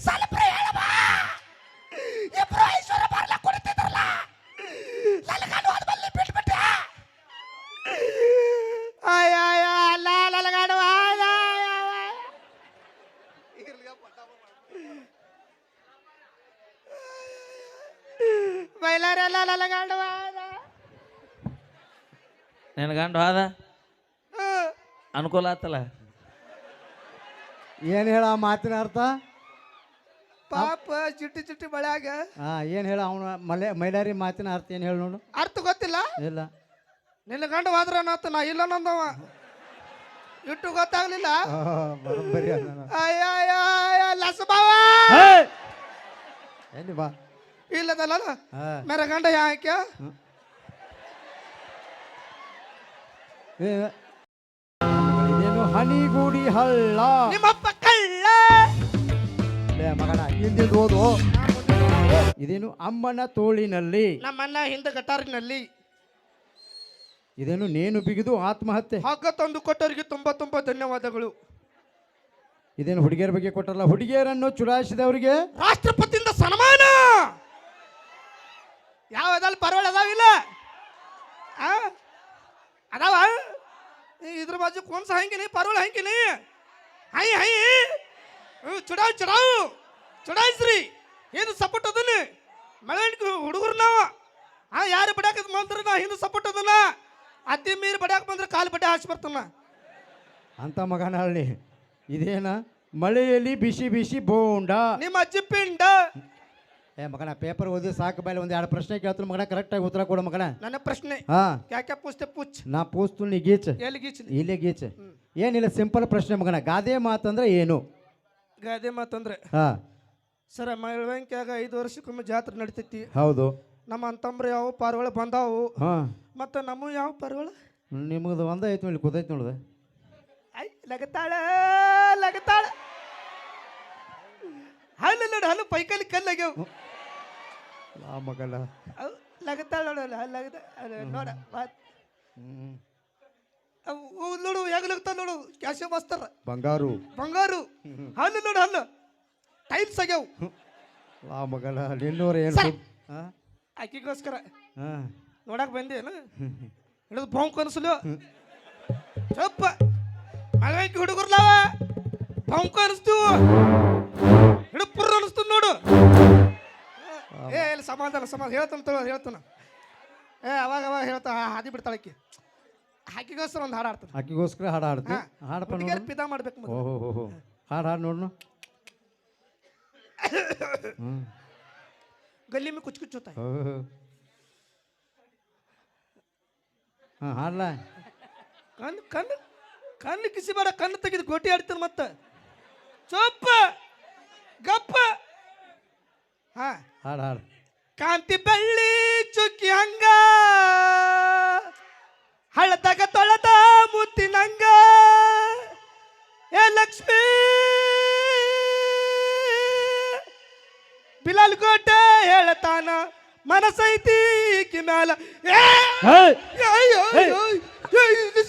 ಸ್ವಲ್ಪ ಹೇಳಮ್ಮ ಇಬ್ರು ಐಶ್ವರ್ಯ ಬರ್ಲ ಕುಡಿತಿದ್ರಲ್ಲ ಲಲಗಾಡು ಹೋದ್ಬಲ್ಲಿ ಬಿಟ್ಬಿಟ್ಟೆ ಅಯ್ಯ ಅಲ್ಲ ಲಲಗಾಡು ಬೈಲಾರೆಲ್ಲ ಲಲಗಾಡು ನಿನ್ನ ಗಂಡು ಆದ ಅನುಕೂಲ ಆತಲ್ಲ. ಏನು ಹೇಳ ಮಾತಿನ ಅರ್ಥ? ಪಾಪ ಚಿಟ್ಟಿ ಚಿಟ್ಟಿ ಬಳ್ಯಾಗ ಏನು ಹೇಳ ಅವನ ಮೈಲಾರಿ ಮಾತಿನ ಅರ್ಥ ಏನು ಹೇಳಿ ನೋಡು. ಅರ್ಥ ಗೊತ್ತಿಲ್ಲ. ಇಲ್ಲ ನಿನ್ನ ಗಂಡು ಹೋದ್ರ ನಾತ ನಾ ಇಲ್ಲ ನಂದವ ಇಟ್ಟು ಗೊತ್ತಾಗ್ಲಿಲ್ಲ. ಬರೋಬ್ಬರಿ ಅಯ್ಯ ಲಸಬಾವ ಎಲ್ಲಿ ಬಾ ಇಲ್ಲದಲ್ಲ ಮೇರ ಗಂಡ ಯಾಕೆ ಇದೇನು ಹನಿಗೂಡಿ ಹಳ್ಳ ನಿಮ್ಮಪ್ಪ ಕಳ್ಳ ಮಗನ ಹಿಂದಿದ್ದು ಓದು. ಇದೇನು ಅಮ್ಮನ ತೋಳಿನಲ್ಲಿ ನಮ್ಮನ್ನ ಹಿಂದೆ ಗಟಾರಿನಲ್ಲಿ ಇದೇನು ನೇಣು ಬಿಗಿದು ಆತ್ಮಹತ್ಯೆ ಹಗ್ಗ ತಂದು ಕೊಟ್ಟವರಿಗೆ ತುಂಬಾ ತುಂಬಾ ಧನ್ಯವಾದಗಳು. ಇದೇನು ಹುಡುಗಿಯರ ಬಗ್ಗೆ ಕೊಟ್ಟರಲ್ಲ ಹುಡುಗಿಯರನ್ನು ಚುಡಾಯಿಸಿದವರಿಗೆ ರಾಷ್ಟ್ರಪತಿಯಿಂದ ಸನ್ಮಾನ. ಯಾವ್ದಲ್ಲಿ ಪರವಳ ಅದಾವಿಲ್ಲ ಅದಾವ ಇದ್ರ ಬಾಜು ಕೋನ್ಸ ಹಂಗಿನಿ ಪರವಳ ಹಂಗಿನಿ ಹೈ ಹೈ ಚುಡಾವ್ ಚುಡಾವ್ ಚುಡಾಯಿಸ್ರಿ ಏನು ಸಪೋರ್ಟ್ ಅದನ್ನ ಮಳವಣಿಗೆ ಹುಡುಗರು ನಾವು ಯಾರು ಬಡ್ಯಾಕ ಬಂದ್ರೆ ನಾ ಹಿಂದೆ ಸಪೋರ್ಟ್ ಅದನ್ನ ಅತ್ತಿ ಮೀರಿ ಬಡ್ಯಾಕ ಬಂದ್ರೆ ಕಾಲು ಬಡ್ಡೆ ಹಾಸಿ ಬರ್ತಾನ ಅಂತ ಮಗನ ಹಳ್ಳಿ. ಇದೇನ ಮಳೆಯಲ್ಲಿ ಬಿಸಿ ಬಿಸಿ ಬೋಂಡ ನಿಮ್ಮ ಅಜ್ಜಿ ಪಿಂಡ. ಮಗನ ಪೇಪರ್ ಓದಿ ಸಾಕು ಬಾಯಲ್ಲಿ ಒಂದು 2 ಪ್ರಶ್ನೆ ಕೇಳ್ತಾನೆ ಮಗನ ಕರೆಕ್ಟಾಗಿ ಉತ್ತರ ಕೊಡು ಮಗನ. ನನ್ನ ಪ್ರಶ್ನೆ ಯಾಕೆ ಪೂछते पूछ ನಾ ಪೂಸ್ತು ನೀ ಗೀಚ್ ಎಲ್ಲಿ ಗೀಚ್ ಇಲ್ಲೇ ಗೀಚ್ ಏನಿಲ್ಲ ಸಿಂಪಲ್ ಪ್ರಶ್ನೆ ಮಗನ. ಗಾದೆ ಮಾತಂದ್ರೆ ಏನು? ಗಾದೆ ಮಾತಂದ್ರೆ ಸರ ಮಳವಂಕ್ಯಾಗ 5 ವರ್ಷಕ್ಕೊಮ್ಮೆ ಜಾತ್ರೆ ನಡಿತೈತಿ. ಹೌದು. ನಮ್ಮ ಅಂತಂಬ್ರು ಯಾವ ಪಾರ್ಗಳು ಬಂದಾವು ಮತ್ತು ನಮ್ಮ ಯಾವ ಪಾರ್ಗಳು ನಿಮದು ಒಂದ ಐತಿ ಇಲ್ಲಿ ಕೂತೈತಿ ನೋಡ್ದೆ. ಐ ಲಗತಾಳ ಲಗತಾಳ ಹಲ್ಲು ನೋಡು ಹಲ್ಲು ಪೈಕಲ್ಲಿ ಕಲ್ಲಾಗ್ಯಾವ ಮಗಲ್ಲ ಲಗತಾಳ ನೋಡಲ್ಲ ಲಗದ ನೋಡ ನೋಡು ಹೆಂಗ ಲಗ್ತಾಳ ನೋಡು ಕ್ಯಾಶೆ ಬಸ್ತಾರ ಬಂಗಾರು ಬಂಗಾರು ಹಲ್ಲು ನೋಡು ಹಲ್ಲು ಟೈಲ್ಸ್ ಆಗ್ಯಾವ ಮಗಲ್ಲ ನಿನ್ನೂರ ಏನು ಆಕಿಗೋಸ್ಕರ ನೋಡಕ್ ಬಂದೇನು ಹಿಡಿದು ಬೌಂಕ್ ಅನ್ಸಲು ಚಪ್ಪ ಮಗಂಕಿ ಹುಡುಗರ್ಲಾವ ಬೌಂಕ್ ಅನಿಸ್ತೀವ ಹಿಡಿದು ಪುರ್ರ ಅನಿಸ್ತು ನೋಡು. ಇಲ್ಲಿ ಸಮಾಧಾನ ಹೇಳ್ತಾನ ಅವಾಗ ಹೇಳ್ತಾ ಹಾದಿ ಬಿಡ್ತಾಳಕ್ಕಿ ಆಕಿಗೋಸ್ಕರ ಒಂದು ಹಾಡು ಆಡ್ತಾನೆ. ಆಕಿಗೋಸ್ಕರ ಹಾಡು ಹಾಡ್ತೀನಿ. ಹಾಡು ಪಿದಾ ಮಾಡ್ಬೇಕು. ಓಹೋ ಹಾಡು ನೋಡ್ನು. गली में कुछ कुछ होता है. हाँ हारला कन कन कन किसी बार कन तक गोटी आಡ್ತಾನೆ ಮತ್ತೆ ಚುಪ್ಪ ಗಪ್ಪ ಹಾಡು ಹಾಡು. ಕಾಂತಿ ಬೆಳ್ಳಿ ಚುಕ್ಕಿ ಹಂಗ ಹಳದಾಗ ತೊಳೆದ ಮುತ್ತಿನಂಗ ಏ ಲಕ್ಷ್ಮೀ ಬಿಲಾಲ್ ಕೋಟೆ ಹೇಳ್ತಾನ ಮನಸೈತಿ ಕಿ ಮ್ಯಾಲ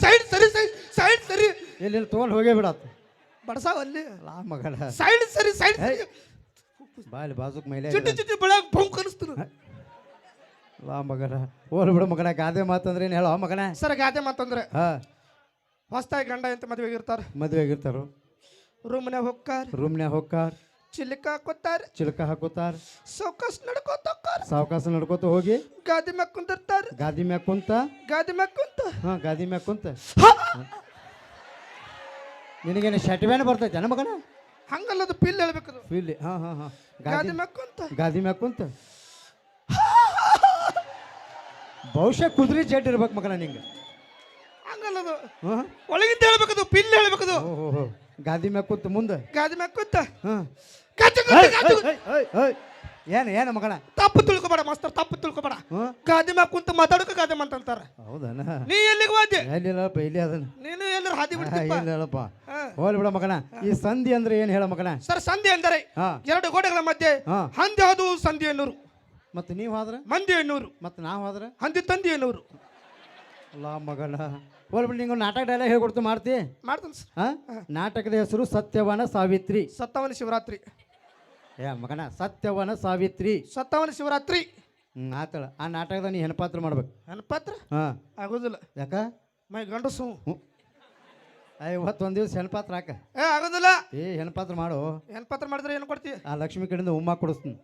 ಸೈಡ್ ಸರಿ ಸೈಡ್ ಸರಿ ಎಲ್ಲಿ ತೊಗೊಂಡು ಹೋಗೇ ಬಿಡತ್ತ ಬಡಸಾವಲ್ಲಿ ಮಗಳ ಸೈಡ್ ಸರಿ ಸೈಡ್ ಬಾಯಲ್ಲಿ ಬಾಜುಕ್ ಮೇಲೆ ಚುಟ್ಟಿ ಚುಟ್ಟಿ ಬೆಳಗ್ ಬೌಂಕ್ ಅನಿಸ್ತು ಮಗನ ಹೋಲ್ ಬಿಡು ಮಗನ. ಗಾದೆ ಮಾತಂದ್ರೆ ಏನು ಹೇಳೋ ಮಗನ? ಸರ್ ಗಾದೆ ಮಾತಂದ್ರೆ ಹೊಸ್ತಾಗಿ ಗಂಡ ಅಂತ ಮದುವೆ ಆಗಿರ್ತಾರ ರೂಮ್ನ್ಯಾಗ ಹೋಗ್ತಾರ ಚಿಲಕ ಹಾಕೋತಾರ ಸಾವಕಾಶ ನಡ್ಕೋತ ಹೋಗಿ ಗಾದಿ ಮ್ಯಾಗ ಕುಂತಿರ್ತಾರ. ಗಾದಿ ಮ್ಯಾಗ ಕುಂತ ನಿನಗೇನು ಶರ್ಟ್ವ್ಯಾನ್ ಬರ್ತೈತೆ ಜನ ಮಗನ? ಹಂಗಲ್ಲದು ಪಿಲ್ ಹೇಳ್ಬೇಕದು ಪಿಲ್. ಗಾದಿ ಮ್ಯಾಗ ಕುಂತ ಬಹುಶಃ ಕುದುರೆ ಜಡ್ ಇರ್ಬೇಕು ಮಗನ ನಿಂಗೆ. ಹಂಗಲ್ಲದು ಒಳಗಿಂದ ಹೇಳ್ಬೇಕದು ಪಿಲ್ ಹೇಳ್ಬೇಕದು. ಗಾದಿ ಮ್ಯಾಗ ಕುಂತ ಮುಂದೆ ಗಾದಿ ಮ್ಯಾಗ ಕುಂತ ಏನು ಮಗನ ತಪ್ಪು ತಿಳ್ಕೊಬೇಡ ಮಾಸ್ತರ್, ತಪ್ಪು ತಿಳ್ಕೊಬೇಡ. ಗಾದಿ ಮ್ಯಾಗ ಕುಂತ ಮಾತಾಡೋಕೆ ಗಾದೆ ಮಾತಾಡ್ತಾರ. ಹೌದನ? ನೀ ಎಲ್ಲಿಗೆ ಹೋದೆ? ಎಲ್ಲಿಲ್ಲಪ್ಪ ಇಲ್ಲಿ ಅದನ್ನ ನೀನು ಎಲ್ಲರೂ ಹಾದಿ ಬಿಡ್ತೀಯಪ್ಪ. ಹೋಲ್ ಬಿಡ ಮಗನ. ಈ ಸಂಧಿ ಅಂದ್ರೆ ಏನು ಹೇಳ ಮಗನ? ಸರ್ ಸಂಧಿ ಅಂದರೆ 2 ಗೋಡೆಗಳ ಮಧ್ಯೆ ಹಂದಿ ಹೋದು ಸಂಧಿ ಎನ್ನೂರು. ಮತ್ತೆ ನೀವು ಹೋದ್ರೆ ಮಂದಿ ಎನ್ನೂರು. ಮತ್ತೆ ನಾವು ಹೋದ್ರೆ ಹಂದಿ ತಂದಿ ಎನ್ನೂರು. ಅಲ್ಲ ಮಗನ ಹೋಲ್ ಬಿಡಿ. ನಿಂಗೆ ನಾಟಕ ಡೈಲಾಗ್ ಹೇಳ್ಕೊಡ್ತು ಮಾಡ್ತೀನಿ ಸರ್. ನಾಟಕದ ಹೆಸರು ಸತ್ಯವಾನ ಸಾವಿತ್ರಿ. ಸತ್ಯವಾನ ಶಿವರಾತ್ರಿ. ಏ ಮಗನ ಸತ್ಯವನ ಸಾವಿತ್ರಿ. ಸತ್ತವನ ಶಿವರಾತ್ರಿ. ಆತಳ ಆ ನಾಟಕದ ನೀ ಹೆಣ್ಪಾತ್ರ ಮಾಡ್ಬೇಕು. ಹೆಣ್ಪಾತ್ರ ಹಾಂ ಆಗೋದಿಲ್ಲ. ಯಾಕ ಮೈ ಗಂಡಸು. ಇವತ್ತೊಂದು ದಿವ್ಸ ಹೆಣ್ಪಾತ್ರ ಹಾಕ. ಆಗೋದಿಲ್ಲ. ಹೆಣ್ಪಾತ್ರ ಮಾಡು. ಹೆಣ್ಪಾತ್ರ ಮಾಡಿದ್ರೆ ಏನು ಕೊಡ್ತೀವಿ? ಆ ಲಕ್ಷ್ಮಿ ಕಡೆಯಿಂದ ಉಮ್ಮ ಕೊಡಿಸ್ತೀನಿ.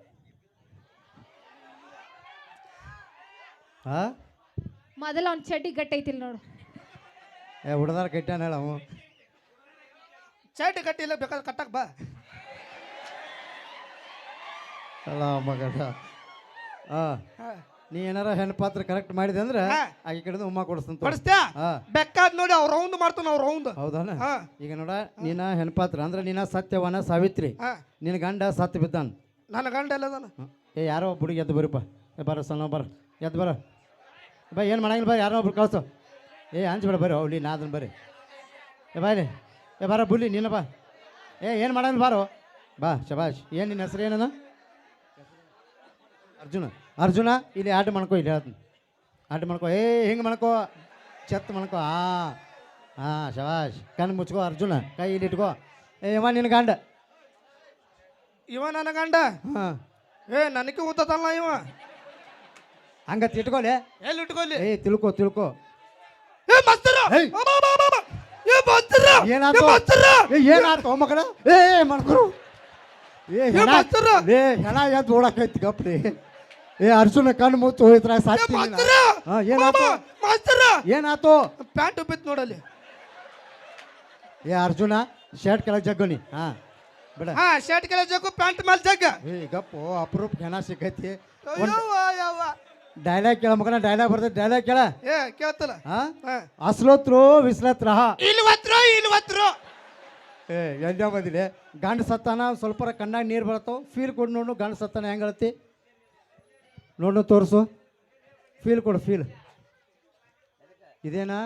ಹಾ ಮೊದಲ ಅವ್ನ ಚಡ್ಡಿ ಗಟ್ಟೈತಿಲ್ ನೋಡು. ಹುಡ್ದಾರ ಕಟ್ಟಾನ ಹೇಳ ಅವ. ಚಡ್ಡಿ ಕಟ್ಟಿಲ್ಲ ಬೇಕಾದ್ರೆ ಕಟ್ಟಕ್ ಬಾ. ಅಲ್ಲ ಮಗನ ನೀ ಏನಾರ ಹೆಣ್ಪಾತ್ರ ಕರೆಕ್ಟ್ ಮಾಡಿದೆ ಅಂದ್ರೆ ಆಕೆ ಕಡೆಯಿಂದ ಉಮ್ಮ ಕೊಡಿಸ್ತೀನಿ. ಕೊಡಿಸ್ತ್ಯಾ? ಬೇಕಾದ್ ನೋಡಿ ಅವ್ರ ರೌಂಡ್ ಮಾಡ್ತಾನ ಅವ್ರ ರೌಂಡ್. ಹೌದಾನ? ಈಗ ನೋಡ ನೀನ ಹೆಣ್ಪಾತ್ರ ಅಂದ್ರೆ ನೀನ ಸತ್ಯವನ ಸಾವಿತ್ರಿ. ನಿನ್ನ ಗಂಡ ಸತ್ತು ಬಿದ್ದಾನ. ನನ್ನ ಗಂಡ ಎಲ್ಲದಾನ? ಯಾರೋ ಒಬ್ಬ ಹುಡುಗಿ ಎದ್ದು ಬರೀಪ್ಪ. ಬರ ಸಣ್ಣ ಬರ ಎದ್ದು ಬರ ಬಾ. ಏನು ಮಾಡಂಗಿಲ್ಲ ಬಾ. ಯಾರೋ ಒಬ್ರು ಕಳ್ಸು. ಹಂಚ್ಬೇಡ ಬರ್ರಿ ಅವಳಿ ನಾ ಅದನ್ನ ಬರ್ರಿ. ಬಾಯ್ರಿ ಬರ ಬುಲ್ಲಿ ನೀನು ಬಾ. ಏನು ಮಾಡಂಗಿಲ್ಲ ಬಾರೋ ಬಾ. ಶಬಾಷ್. ಏನು ನಿನ್ನ ಹೆಸರು ಏನದ? ಅರ್ಜುನ. ಅರ್ಜುನ ಇಲ್ಲಿ ಆಟ ಮಾಡ್ಕೋ. ಇಲ್ಲಿ ಹೇಳ್ತೀನಿ ಆಟ ಮಾಡ್ಕೋ. ಹಿಂಗೆ ಮಾಡ್ಕೋ. ಚೆತ್ ಮಾಡ್ಕೋ. ಶಬಾಷ್. ಕಣ್ಣು ಮುಚ್ಕೋ ಅರ್ಜುನ. ಕೈ ಇಲ್ಲಿ ಇಟ್ಕೋ. ಇವ ನಿನ್ನ ಗಂಡ. ಇವ ನನ್ನ ಗಂಡ. ನನಗೆ ಊತಲ್ಲ ಇವ. ಹಂಗತ್ ಇಟ್ಕೊಲೆ. ಎಲ್ಲಿ ಇಟ್ಕೊಲಿ? ತಿಳ್ಕೊ ತಿಳ್ಕೊ. ಏನಾಯ್ತು ಮಕ್ಕಳ? ಮಾಡ್ಕೊರು. ಹೆಣ ಎದ್ದು ಓಡಾಕೈತಿ ಗಪ್ರಿ. ಅರ್ಜುನ ಕಣ್ಣು ಮುಚ್ಚು ಹೋಯ್ತ್ರ ಸಾಕ್ತಿ. ಏನಾಯ್ತು? ಏನಾಯ್ತು? ಪ್ಯಾಂಟ್ ಬಿತ್ತು ನೋಡಲ್ಲಿ. ಅರ್ಜುನ ಶರ್ಟ್ ಕೆಳಗೆ ಜಗ್ಗೋನಿ. ಬಿಡ. ಶರ್ಟ್ ಕೆಳಗೆ ಜಗ್ಗು, ಪ್ಯಾಂಟ್ ಮೇಲೆ ಜಗ್ಗ. ಗಪ್ಪು ಅಪರೂಪ ಹೆಣ ಸಿಕ್ಕೈತಿ. ಡೈಲಾಗ್ ಕೇಳ ಮಗನ. ಡೈಲಾಗ್ ಬರ್ತೈತಿ. ಡೈಲಾಗ್ ಕೇಳ. ಕೇಳ್ತಲ್ಲ. ಅಸ್ಲೋತ್ರು ವಿಸ್ಲತ್ರ. ಇಲ್ವತ್ರು. ಎಂಜ ಬಂದಿದೆ. ಗಂಡ ಸತ್ತಾನ ಸ್ವಲ್ಪ ಕಣ್ಣಾಗ ನೀರು ಬರ್ತಾವ. ಫೀಲ್ ಕೊಡು ನೋಡು. ಗಂಡ ಸತ್ತಾನ ಹೆಂಗೆ ಹೇಳ್ತಿ ನೋಡು. ತೋರಿಸು. ಫೀಲ್ ಕೊಡು. ಫೀಲ್. ಇದೇನಾ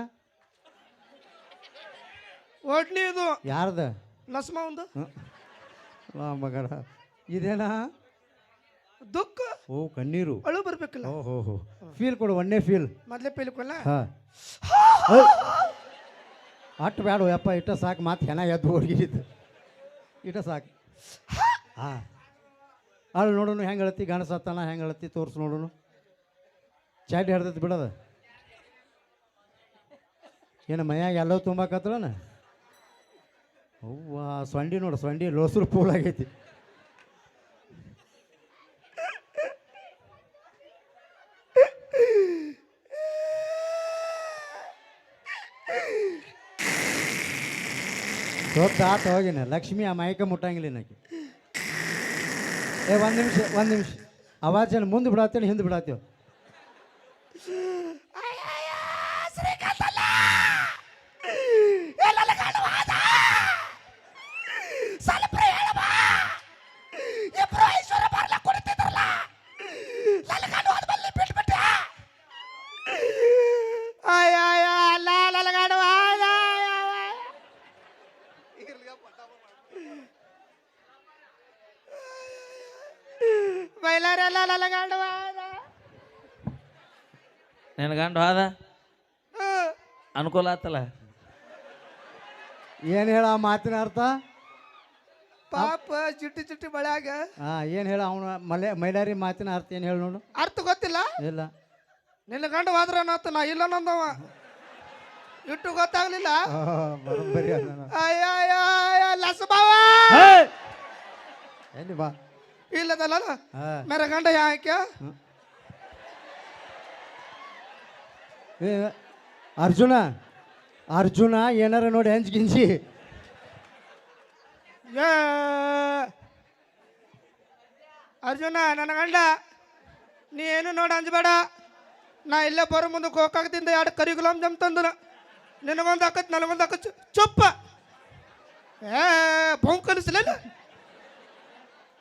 ಒಡ್ಲಿ? ಇದು ಯಾರ್ದ? ನಸ್ಮ ಒಂದು ಮಗನ. ಇದೇನಾ ದುಃಖ? ಕಣ್ಣೀರು. ಅಳು ಬರ್ಬೇಕಲ್ಲ. ಓಹೋ ಫೀಲ್ ಕೊಡು. ಒನ್ನೇ ಫೀಲ್. ಮೊದ್ಲೇ ಪೇಲ್ ಕೊಲ್ಲ. ಅಟ್ಟು ಬೇಡ ಯಪ್ಪ. ಇಟ್ಟ ಸಾಕು. ಮಾತು ಹೆಣ ಎದ್ದು ಹೊರಗಿದ್ದು ಇಟ್ಟ ಸಾಕು. ಅಳು ನೋಡೋನು ಹೆಂಗೆ ಹೇಳ್ತಿ. ಗಂಡ ಸತ್ತಾನ ಹೆಂಗೆ ಹೇಳ್ತಿ ತೋರಿಸು ನೋಡೋನು. ಚಾಟಿ ಹಿಡ್ದೈತಿ ಬಿಡೋದ. ಏನು ಮೈಯಾಗ ಎಲ್ಲವೂ ತುಂಬಾಕತ್ತಳನ? ಅವ್ವ ಸೊಂಡಿ ನೋಡು. ಸೊಂಡಿ ಲೋಸರು ಪೂಲ್ ಆಗೈತಿ. ಸೊತ್ತ ಆತ ಹೋಗಿನ. ಲಕ್ಷ್ಮಿ ಆ ಮೈಕ ಮುಟ್ಟಂಗಿಲ್ಲ ನಾಕಿ. ಒಂದು ನಿಮಿಷ ಅವಾಜ್ ಮುಂದೆ ಬಿಡತ್ತೇನೆ ಹಿಂದೆ ಬಿಡತ್ತೇವೆ. ನಿನ್ನ ಗಂಡ ಹೋದ ಅನುಕೂಲ ಆತಲ್ಲ. ಏನು ಹೇಳ ಆ ಮಾತಿನ ಅರ್ಥ? ಪಾಪ ಚಿಟ್ಟಿ ಚಿಟ್ಟಿ ಬಳ್ಯಾಗ. ಏನು ಹೇಳ ಅವನ ಮೈಲಾರಿ ಮಾತಿನ ಅರ್ಥ ಏನು ಹೇಳಿ ನೋಡು. ಅರ್ಥ ಗೊತ್ತಿಲ್ಲ. ಇಲ್ಲ. ನಿನ್ನ ಗಂಡ ಹೋದ್ರ ನಾತ ನಾ ಇಲ್ಲ ನಂದವ. ಇಟ್ಟು ಗೊತ್ತಾಗ್ಲಿಲ್ಲ. ಬರೋಬ್ಬರಿ ಲಸಬಾವ ಎಲ್ಲಿ ಬಾ. ಇಲ್ಲದಲ್ಲ ಮೇರ ಗಂಡ ಯಾಕೆ? ಅರ್ಜುನ. ಅರ್ಜುನ ಏನಾರ ನೋಡಿ ಹಂಚ್ ಗಿಂಚಿ. ಅರ್ಜುನ ನನ್ನ ಗಂಡ. ನೀ ಏನು ನೋಡಿ ಅಂಜಬೇಡ. ನಾ ಇಲ್ಲೇ ಬರೋ ಮುಂದೆ ಗೋಕಾಕದಿಂದ 2 ಕರಿ ಗುಲಾಬ್ ಜಾಮ್ ತಂದನ. ನಿನಗೊಂದು ಹಾಕತ್ ನನಗೊಂದು ಹಾಕತ್. ಚುಪ್ಪ. ಬಹು ಕಲಿಸಲಿಲ್ಲ.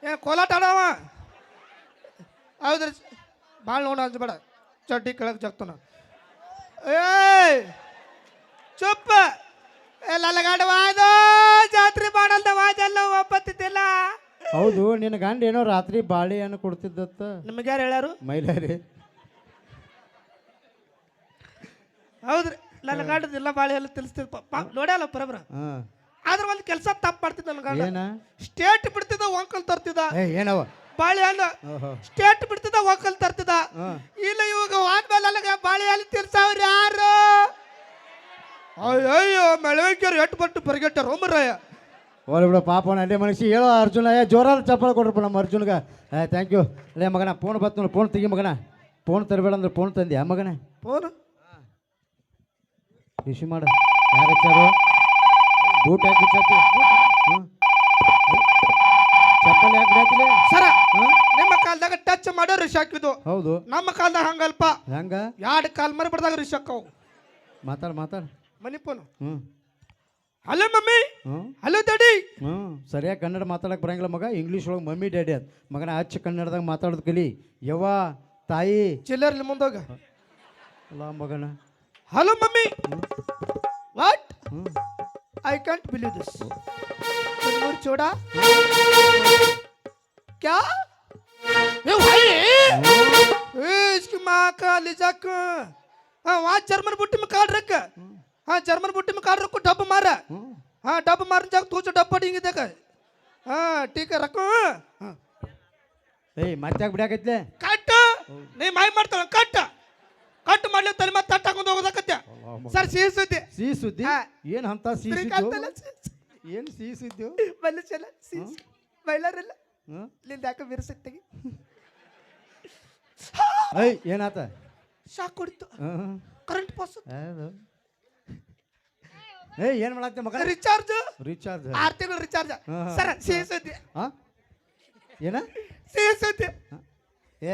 ಏನು ಕೋಲಾಟ ಆಡವ? ಹೌದ್ರಿ. ಭಾಳ ನೋಡ ಅಂಜಬೇಡ. ಚಡ್ಡಿ ಕೆಳಗೆ ಜಗ್ತಾನ. ಚುಪ್ಪ. ಲಲಗಾಡ ವಾದ ಜಾತ್ರೆ ಮಾಡಲ್ದ ವಾಜಲ್ಲ ಒಪ್ಪತ್ತಿದ್ದಿಲ್ಲ. ಹೌದು ನಿನ್ನ ಗಂಡ ಏನೋ ರಾತ್ರಿ ಬಾಳೆಹಣ್ಣು ಕೊಡ್ತಿದ್ದತ್ತ. ನಿಮಗೆ ಯಾರು ಹೇಳ್ಯಾರು? ಮೈಲಾರಿ. ಹೌದ್ರಿ. ನನ್ನ ಗಂಡದಿಲ್ಲ ಬಾಳೆ ಎಲ್ಲ ತಿಳಿಸ್ತಿದ್ ನೋಡ್ಯಾಲ ಬರಬ್ರ. ಆದ್ರೆ ಒಂದು ಕೆಲಸ ತಪ್ಪು ಮಾಡ್ತಿದ್ದ ನನ್ನ ಗಂಡ ಏನ ಸ್ಟೇಟ್ ಬಿಡ್ತಿದ್ದ ಒಂಕಲ್ ತರ್ತಿದ್ದ ಏನವ ಬಾಳೆಹಣ್ಣು ಸ್ಟೇಟ್ ಬಿಡ್ತಿದ್ದ ಒಂಕಲ್ ತರ್ತಿದ್ದ ಇಲ್ಲ ಇವಾಗ ಆದ್ಮೇಲೆ ಅಲ್ಲಗ ಬಾಳೆಹಣ್ಣು ತಿರ್ಸಾವ್ರಿ ಯಾರು ಅಯ್ಯೋ ಮೆಳವಕ್ಕಿಯರು ಎಟ್ಟು ಬಟ್ಟು ಬರಿಗೆಟ್ಟಾರ ಒಮ್ಮರಯ್ಯ ಹೋಲಿ ಬಿಡು ಪಾಪನ ಅಲ್ಲೇ ಮನುಷ್ಯ ಹೇಳೋ ಅರ್ಜುನ ಜೋರಾದ ಚಪ್ಪಲ್ ಕೊಡ್ರಪ್ಪ ನಮ್ಮ ಅರ್ಜುನ್ಗ ಥ್ಯಾಂಕ್ ಯು ಅಲ್ಲೇ ಮಗನ ಫೋನ್ ಬತ್ತು ನೋಡಿ ಫೋನ್ ತೆಗಿ ಮಗನ ಫೋನ್ ತರಬೇಡ ಅಂದ್ರೆ ಫೋನ್ ತಂದ್ಯಾ ಮಗನ ಫೋನ್ ಖುಷಿ ಮಾಡು ಯಾರು ಹಚ್ಚಾರು ಬೂಟ್ ಯಾಕೆ ಬಿಚ್ಚಾತಿ ಚಪ್ಪಲ್ ಯಾಕೆ ಬಿಡಾತಿಲ್ಲ ಸರ ನಿಮ್ಮ ಕಾಲದಾಗ ಟಚ್ ಮಾಡೋ ರಿಷ್ ಹಾಕಿದ್ದು ಹೌದು ನಮ್ಮ ಕಾಲದಾಗ ಹಂಗಲ್ಪ ಹೆಂಗ ಎರಡು ಕಾಲ್ ಮರಿ ಬಿಡ್ದಾಗ ರಿಷ್ ಹಾಕವು ಮಾತಾಡು ಮನಿ ಫೋನು ಹ್ಞೂ ಹಲೋ ಮಮ್ಮಿ ಹ್ಞೂ ಹಲೋ ಡ್ಯಾಡಿ ಹ್ಞೂ ಸರಿಯಾಗಿ ಕನ್ನಡ ಮಾತಾಡಕ್ಕೆ ಬರಂಗಿಲ್ಲ ಮಗ ಇಂಗ್ಲೀಷ್ ಒಳಗೆ ಮಮ್ಮಿ ಡ್ಯಾಡಿ ಅದು ಮಗನ ಅಚ್ಚ ಕನ್ನಡದಾಗ ಮಾತಾಡೋದು ಕಲಿ ಯವ್ವ ತಾಯಿ ಚಿಲ್ಲರ್ಲಿ ಮುಂದೋಗ ಅಲ್ಲ ಮಗನ hello mummy what hmm I can't believe this. Taimur छोड़ा क्या ये भाई इसकी माँ का लिजाक हाँ वहाँ जर्मन बुट्टी में काट रख हाँ जर्मन बुट्टी में काट रखो डब मारा हाँ डब मारने जाओ तू जो डब पड़ेंगे देखा हाँ ठीक है रखो हाँ ಏಯ್ ಮತ್ತೆ ಯಾಕೆ ಬಿಡಾಕೈತ್ಲೆ कट नहीं माई मारता कट कट ಮಾಡ್ಲಿ ತಲೆ ಮತ್ತೆ ತಟ್ಟ ಹಾಕೊಂಡು ಹೋಗೋದಕ್ಕತ್ಯ ಸರ್ ಸಿಹಿ ಸುದ್ದಿ ಸಿಹಿ ಸುದ್ದಿ ಹಾ. ಏನು ಅಂತ ಸಿಹಿ ಶ್ರೀಕಾಂತಲ್ಲ ಸುದ್ದಿ ಏನು ಸಿಹಿ ಸುದ್ದಿ ಮನುಷ್ಯಲ್ಲ ಸಿಹಿ ಬೈಲಾರಲ್ಲ ಹ್ಞೂ ನಿಂದ ಯಾಕೆ ಬಿರ್ಸಕ್ತಿಗೆ ಏಯ್ ಏನಾತ ಶಾಕ್ ಕೊಡ್ತು ಹ್ಞೂ ಕರೆಂಟ್ ಪಾಸ್ ಹೌದು ಏಯ್ ಏನು ಮಾಡತ್ತೆ ಮಗ ರಿಚಾರ್ಜ್ ರೀಚಾರ್ಜ್ 6 ತಿಂಗಳು ರಿಚಾರ್ಜ್ ಸರ್ ಸಿಹಿ ಸುದ್ದಿ ಹಾಂ ಏನ ಸಿಹಿ ಸುದ್ದಿ ಏ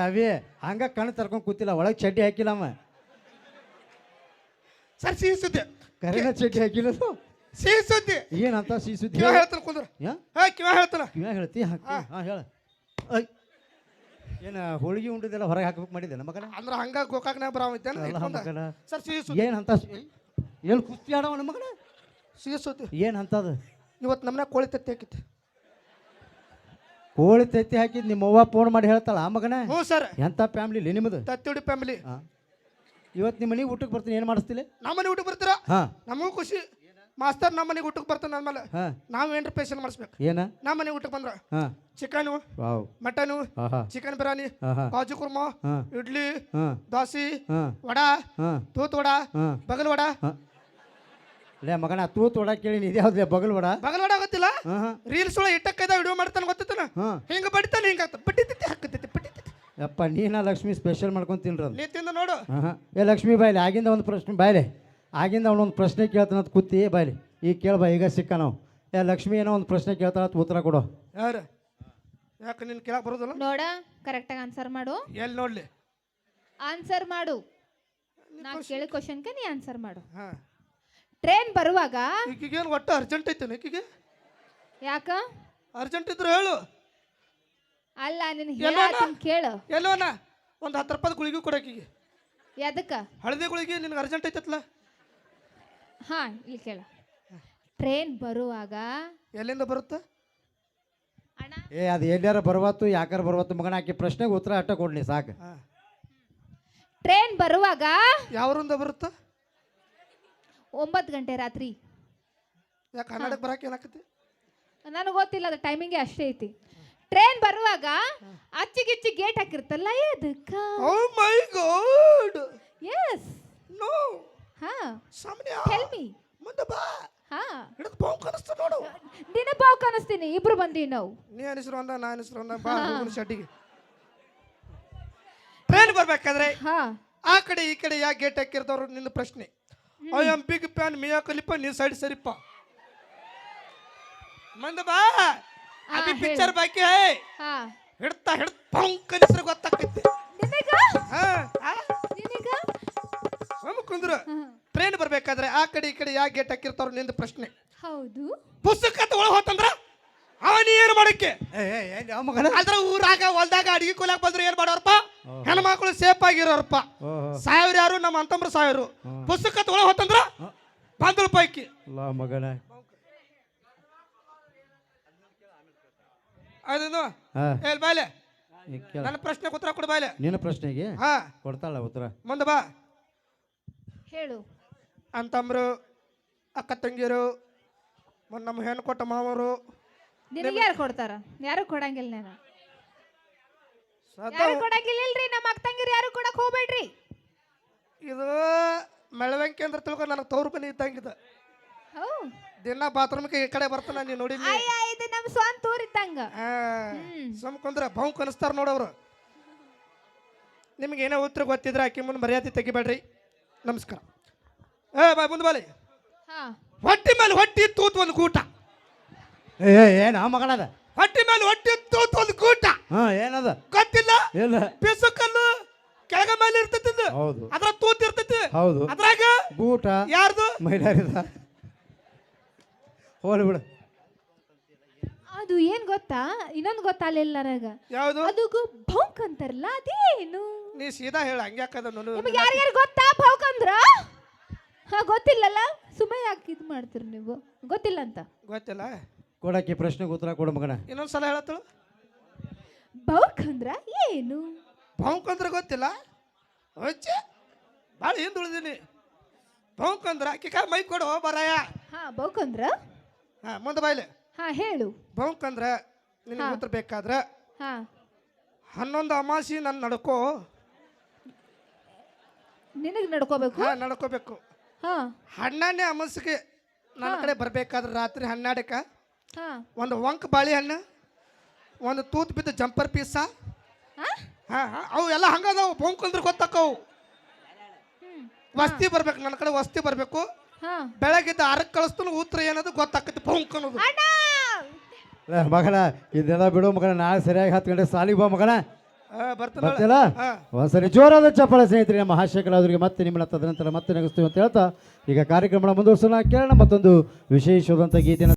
ಅವಿ ಹಂಗ ಕಣ್ಣು ತರ್ಕೊಂಡು ಕೂತಿಲ್ಲ ಒಳಗೆ ಚಡ್ಡಿ ಹಾಕಿಲ್ಲ ಅವ ಸರ್ ಸಿಹಿ ಸುದ್ದಿ ಕರೆನ ಚಡ್ಡಿ ಹಾಕಿಲ್ಲ ಸಿಹಿ ಸುದ್ದಿ ಏನಂತ ಸಿಹಿ ಸುದ್ದಿ ಕಿವ ಹೇಳ್ತಾನ ಕುಂದ್ರ ಕಿವ ಹೇಳ್ತಾನ ಕಿವ್ಯಾಗ ಹೇಳ್ತಿ ಹಾಂ ಹೇಳ ಏನು ಹೋಳಿಗೆ ಉಂಡಿದ್ದೆಲ್ಲ ಹೊರಗೆ ಹಾಕ್ಬೇಕು ಮಾಡಿದ್ದೆ ನಮ್ಮ ಮಗನ ಅಂದ್ರ ಹಂಗ ಗೋಕಾಕ್ನಾಗ ಬರಾವ ಮಗನ ಸರ್ ಸಿಹಿ ಸುದ್ದಿ ಏನಂತ ಏನು ಕುಸ್ತಿ ಆಡವ ನಮ್ಮ ಮಗನ ಸಿಹಿ ಸುದ್ದಿ ಏನಂತದ ಇವತ್ತು ನಮ್ಮನೆ ಕೋಳಿ ತತ್ತಿ ಹಾಕಿತ್ತು ಕೋಳಿ ತತ್ತಿ ಹಾಕಿದ್ ನಿಮ್ಮ ಅವ್ವ ಫೋನ್ ಮಾಡಿ ಹೇಳ್ತಾಳ ಆ ಮಗನ ಹ್ಞೂ ಸರ್ ಎಂಥ ಫ್ಯಾಮ್ಲಿ ನಿಮ್ಮದು ತತ್ತಿಡಿ ಫ್ಯಾಮಿಲಿ ಇವತ್ತು ನಿಮ್ಮ ಮನೆಗೆ ಊಟಕ್ಕೆ ಬರ್ತೀನಿ ಏನು ಮಾಡಿಸ್ತಿಲ್ಲ ನಮ್ಮ ಮನೆ ಊಟಕ್ಕೆ ಬರ್ತೀರಾ ಹಾಂ ನಮಗೂ ಖುಷಿ ಮಾಸ್ತರ್ ನಮ್ಮ ಮನೆಗೆ ಊಟಕ್ಕೆ ಬರ್ತಾನೆ ಅಂದ್ಮೇಲೆ ಹಾಂ ನಾವು ಏನ್ರ ಪೇಷನ್ ಮಾಡಿಸ್ಬೇಕು ಏನ ನಮ್ಮ ಮನೆಗೆ ಊಟಕ್ಕೆ ಬಂದ್ರ ಹಾಂ ಚಿಕನು ವಾವ್ ಮಟನು ಆಹಾ ಚಿಕನ್ ಬಿರಿಯಾನಿ ಆಹಾ ಕಾಜು ಕುರ್ಮಾ ಹಾಂ ಇಡ್ಲಿ ಹಾಂ ದೋಸೆ ಹಾಂ ವಡಾ ಹಾಂ ತೂತ್ ವಡಾ ಹಾಂ ಬಗಲ್ ವಡಾ ಹಾಂ ಲೇ ಮಗನ ತೂತ್ ವಡ ಕೇಳಿ ಇದು ಯಾವ್ದು ಬಗಲ್ ವಡ ಬಗಲ್ ವಡಾ ಗೊತ್ತಿಲ್ಲ ಹಾಂ ಹಾಂ ರೀಲ್ಸ್ ಒಳಗೆ ಇಟ್ಟಕ್ಕೈದ ವಿಡಿಯೋ ಮಾಡ್ತಾನೆ ಗೊತ್ತಾನ ಹಾಂ ಹಿಂಗ ಬಡಿತಾನೆ ಹಿಂಗ ಬಟ್ಟಿತಿ ಹಾಕತೈತಿ ಬಟ್ಟಿತಿ ಯಪ್ಪ ನೀನ ಲಕ್ಷ್ಮಿ ಸ್ಪೆಷಲ್ ಮಾಡ್ಕೊಂಡು ತಿನ್ರದು ನೀ ತಿಂದ ನೋಡು ಹಾಂ ಹಾಂ ಏ ಲಕ್ಷ್ಮಿ ಬಾಯ್ಲಿ ಆಗಿಂದ ಒಂದು ಪ್ರಶ್ನೆ ಬಾಯ್ಲೆ ಆಗಿಂದ ಅವನೊಂದು ಪ್ರಶ್ನೆ ಕೇಳ್ತಾನ ಅಂತ ಕೂತಿ ಬಾಯ್ಲಿ ಈಗ ಕೇಳ್ಬಾ ಈಗ ಸಿಕ್ಕ ನಾವು ಏ ಲಕ್ಷ್ಮಿ ಏನೋ ಒಂದು ಪ್ರಶ್ನೆ ಕೇಳ್ತಾಳ ಅಂತ ಉತ್ತರ ಕೊಡು ಯಾರು ಯಾಕೆ ನಿನ್ ಕೇಳಕ್ ಬರೋದಿಲ್ಲ ನೋಡ ಕರೆಕ್ಟಾಗಿ ಆನ್ಸರ್ ಮಾಡು ಎಲ್ಲಿ ನೋಡ್ಲಿ ಆನ್ಸರ್ ಮಾಡು ನಾ ಕೇಳಿದ ಕ್ವಶನ್ಗೆ ನೀ ಆನ್ಸರ್ ಮಾಡು ಹಾ ಟ್ರೈನ್ ಬರುವಾಗ ಈಗೇನು ಒಟ್ಟು ಅರ್ಜೆಂಟ್ ಐತೆ ಈಕಿಗೆ ಯಾಕ ಅರ್ಜೆಂಟ್ ಇದ್ರೆ ಹೇಳು ಅಲ್ಲ ನಿನ್ ಹೇಳತ್ತೀನಿ ಕೇಳು ಎಲ್ಲೋನ ಒಂದು 10 ರೂಪಾಯಿ ಗುಳಿಗೆ ಕೊಡಕೀಗೆ ಎದಕ್ಕ ಹಳದಿ ಗುಳಿಗೆ ನಿನ್ಗೆ ಅರ್ಜೆಂಟ್ ಐತತ್ಲ ಹಾ ಇಲ್ಲಿ ಕೇಳು ಟ್ರೈನ್ ಬರುವಾಗ ಎಲ್ಲಿಂದ ಬರುತ್ತೆ ಅಣ್ಣ ಏ ಅದು ಎಲ್ಲಾರ ಬರ್ವತ್ತು ಯಾಕಾರ ಬರ್ವತ್ತು ಮಗನ ಆಕೆ ಪ್ರಶ್ನೆಗೆ ಉತ್ತರ ಅಟ್ಟ ಕೊಡ್ಲಿ ಸಾಕು ಟ್ರೈನ್ ಬರುವಾಗ ಯಾವರಿಂದ ಬರುತ್ತೆ 9 ಗಂಟೆ ರಾತ್ರಿ ಯಾಕೆ ಕರ್ನಾಟಕ ಬರಕ್ಕೆ ಏನಾಕತಿ ನನಗೆ ಗೊತ್ತಿಲ್ಲ ಅದು ಟೈಮಿಂಗ್ ಅಷ್ಟೇ ಐತಿ ಟ್ರೈನ್ ಬರುವಾಗ ಅಚ್ಚಿಗಿಚ್ಚಿ ಗೇಟ್ ಹಾಕಿರ್ತಲ್ಲ ಎದಕ್ಕ ಓ ಮೈ ಗಾಡ್ ಎಸ್ ನೋ ಹಾ ಸಾಮಾನ್ಯ ಟೆಲ್ ಮಿ ಮುಂದೆ ಬಾ ಹಾ ಹಿಡಿದು ಬಾವು ಕನಿಸ್ತು ನೋಡು ದಿನ ಬಾವು ಕಾಣಿಸ್ತೀನಿ ಇಬ್ರು ಬಂದೀವಿ ನಾವು ನೀ ಅನಿಸ್ರು ಅಂದ ನಾ ಅನಿಸ್ರು ಅಂದ ಬಾ ಹೋಗೋಣ ಶೆಡ್ಡಿಗೆ ಟ್ರೈನ್ ಬರ್ಬೇಕಾದ್ರೆ ಹಾ ಆ ಕಡೆ ಈ ಕಡೆ ಯಾಕೆ ಗೇಟ್ ಹಾಕಿರ್ದವ್ರು ನಿನ್ನ ಪ್ರಶ್ನೆ I am big fan Mia Khalifa ನೀ ಸೈಡ್ ಸರಿಪ್ಪ ಮಂದ ಬಾ ಅಭಿ ಪಿಕ್ಚರ್ ಬಾಕಿ ಹೈ ಹಾ ಹಿಡ್ತಾ ಬಾವು ಕನಿಸ್ರು ಗೊತ್ತಾಕೈತಿ ನಿನಗ ನಿನಗ ಸುಮ್ಮ ಕುಂದ್ರು ಟ್ರೈನ್ ಬರ್ಬೇಕಾದ್ರೆ ಆ ಕಡೆ ಈ ಕಡೆ ಯಾಕೆ ಗೇಟ್ ಹಾಕಿರ್ತಾವ್ರು ನಿಂದ ಪ್ರಶ್ನೆ ಹೌದು ಪುಸ್ತಕ ಒಳಗೆ ಹೋತಂದ್ರ ಅವನಿ ಏನು ಮಾಡಕ್ಕೆ ಮಗನ ಅದ್ರ ಊರಾಗ ಹೊಲ್ದಾಗ ಅಡಿಗೆ ಕೊಲಾಕ್ ಬಂದ್ರೆ ಏನ್ ಮಾಡೋರಪ್ಪ ಹೆಣ್ಮಕ್ಳು ಸೇಫ್ ಆಗಿರೋರಪ್ಪ ಸಾಯವ್ರು ಯಾರು ನಮ್ಮ ಅಂತಂಬ್ರು ಸಾಯರು ಪುಸ್ತಕ ಒಳಗೆ ಹೋತಂದ್ರ ಬಂದ್ರು ಪೈಕಿ ಮಗನ ಅದನ್ನು ಹೇಳಿ ಬಾಯ್ಲೆ ನನ್ನ ಪ್ರಶ್ನೆ ಉತ್ತರ ಕೊಡು ಬಾಯ್ಲೆ ನಿನ್ನ ಪ್ರಶ್ನೆಗೆ ಹಾ ಕೊಡ್ತಾಳ ಉತ್ತರ ಮುಂದೆ ಬಾ ಹೇಳು ಅಂತಂಬ್ರು ಅಕ್ಕ ತಂಗಿಯರು ಒಂದು ನಮ್ಮ ಹೆಣ್ಣು ಕೊಟ್ಟ ಮಾವರು ನಿನಗೆ ಯಾರು ಕೊಡ್ತಾರ? ಯಾರು ಕೊಡಂಗಿಲ್ಲ ನಾನು. ಸದಾ ಯಾರು ಕೊಡಂಗಿಲ್ಲ ಇಲ್ರಿ, ನಮ್ಮ ಅಕ್ಕ ತಂಗಿರು ಯಾರು ಕೊಡಕ್ ಹೋಗ್ಬೇಡ್ರಿ. ಇದು ಮೆಳವಂಕಿ ಅಂದ್ರೆ ತಿಳ್ಕೊಂಡು ನನಗೆ ತವ್ರ ಮನೆ ಇದ್ದಂಗಿದ. ದಿನ ಬಾತ್ರೂಮ್ಗೆ ಈ ಕಡೆ ಬರ್ತಾನ ನೀನು ನೋಡಿ. ಇದು ನಮ್ಮ ಸ್ವಂತ ಊರ್ ಇದ್ದಂಗ. ಸುಮ್ಕೊಂಡ್ರೆ ಭೌಂಕ್ ಅನಿಸ್ತಾರ ನೋಡವ್ರು. ನಿಮ್ಗೆ ಏನೋ ಉತ್ತರ ಗೊತ್ತಿದ್ರೆ ಆಕಿ ಮುಂದೆ ಮರ್ಯಾದೆ ತೆಗಿಬೇಡ್ರಿ. ನಮಸ್ಕಾರ. ಬಾ ಮುಂದೆ ಬಾಲಿ. ಹೊಟ್ಟಿ ಮೇಲೆ ಹೊಟ್ಟಿ ತೂತ್ ಒಂದು ಕೂಟ. ಏನು ಆ ಮಗನದ? ಹೊಟ್ಟಿ ಮೇಲೆ ಹೊಟ್ಟಿ ತೂತ್ ಒಂದು ಕೂಟ. ಏನದ ಗೊತ್ತಿಲ್ಲ? ಇಲ್ಲ. ಪಿಸುಕಲ್ಲು ಕೆಳಗ ಮೇಲೆ ಇರ್ತೈತಿ. ಹೌದು. ಅದ್ರ ತೂತ್ ಇರ್ತೈತಿ. ಹೌದು. ಅದ್ರಾಗ ಗೂಟ ಯಾರ್ದು? ಮೈಲಾರಿದ. ಹೋಲಿ ಬಿಡು. ಅದು ಏನ್ ಗೊತ್ತಾ? ಇನ್ನೊಂದು ಗೊತ್ತಾಗಲಿಲ್ಲ ನನಗ. ಯಾವುದು? ಅದು ಭೌಂಕ್ ಅಂತಾರಲ್ಲ, ಅದೇನು? ನೀ ಸೀದಾ ಹೇಳ, ಹಂಗ್ಯಾಕದ ನೋಡು. ನಿಮಗೆ ಯಾರ್ಯಾರು ಗೊತ್ತಾ ಭೌಂಕ್ ಅಂದ್ರ? ಗೊತ್ತಿಲ್ಲಲ್ಲ, ಸುಮ್ಮನೆ ಯಾಕೆ ಇದು ಮಾಡ್ತೀರಿ ನೀವು? ಗೊತ್ತಿಲ್ಲ ಅಂತ? ಗೊತ್ತಿಲ್ಲ. ಕೊಡಕ್ಕೆ ಪ್ರಶ್ನೆಗೆ ಉತ್ತರ ಕೊಡು ಮಗನ. ಇನ್ನೊಂದ್ಸಲ ಹೇಳತ್ತಳು. ಭೌಂಕ್ ಅಂದ್ರ ಏನು? ಭೌಂಕ್ ಅಂದ್ರೆ ಗೊತ್ತಿಲ್ಲ? ಹೊಚ್ಚೆ ಭಾಳ ಹಿಂದೆ ಉಳಿದೀನಿ. ಭೌಂಕ್ ಅಂದ್ರೆ ಆಕಿ ಮೈ ಕೊಡು ಬರಾಯ. ಭೌಂಕ್ ಅಂದ್ರ? ಮುಂದೆ ಬಾಯ್ಲೆ. ಹೇಳು. ಭೌಂಕ್ ಅಂದ್ರೆ ನಿನಗೆ ಉತ್ತರ ಬೇಕಾದ್ರೆ 11 ಅಮಾಸಿ ನನ್ನ ನಡ್ಕೋ. ನಿನಗೆ ನಡ್ಕೋಬೇಕು? ನಡ್ಕೋಬೇಕು. 12ನೇ ಅಮಾಸಿಗೆ ನನ್ನ ಕಡೆ ಬರ್ಬೇಕಾದ್ರೆ ರಾತ್ರಿ 12ಕ್ಕೆ ಒಂದು ವಂಕ್ ಬಾಳೆಹಣ್ಣು, ಒಂದು ತೂತ್ ಬಿದ್ದ ಜಂಪರ್ ಪೀಸ. ಅವು ಎಲ್ಲ ಹಂಗದಾವು. ಭೌಂಕ್ ಅಂದ್ರೆ ಗೊತ್ತಾಕವು. ವಸ್ತಿ ಬರ್ಬೇಕು, ನನ್ನ ಕಡೆ ವಸ್ತಿ ಬರ್ಬೇಕು. ಬೆಳಗ್ಗಿದ್ದ 6ಕ್ಕೆ ಕಳಿಸ್ತಾನು. ಉತ್ತರ ಏನದು ಗೊತ್ತಾಕತಿ ಭೌಂಕ್ ಅನ್ನೋದು. ಮಗನ ಇದೆಲ್ಲ ಬಿಡು ಮಗನ. ನಾಳೆ ಸರಿಯಾಗಿ 10 ಗಂಟೆ ಸಾಲಿಗೆ ಬಾ ಮಗನ. ಬರ್ತಿಲ್ಲ? ಒಂದ್ಸರಿ ಜೋರಾದ ಚಪ್ಪಾಳೆ ಸ್ನೇಹಿತರೆ ನಮ್ಮ ಹಾಸ್ಯ ಕಲಾವಿದರಿಗೆ. ಮತ್ತೆ ನಿಮ್ಮನ್ನ ತದನಂತರ ಮತ್ತೆ ನಗಿಸ್ತೀವಿ ಅಂತ ಹೇಳ್ತಾ ಈಗ ಕಾರ್ಯಕ್ರಮ ಮುಂದುವರ್ಸೋಣ. ಕೇಳೋಣ ಮತ್ತೊಂದು ವಿಶೇಷವಾದಂಥ ಗೀತೆನ.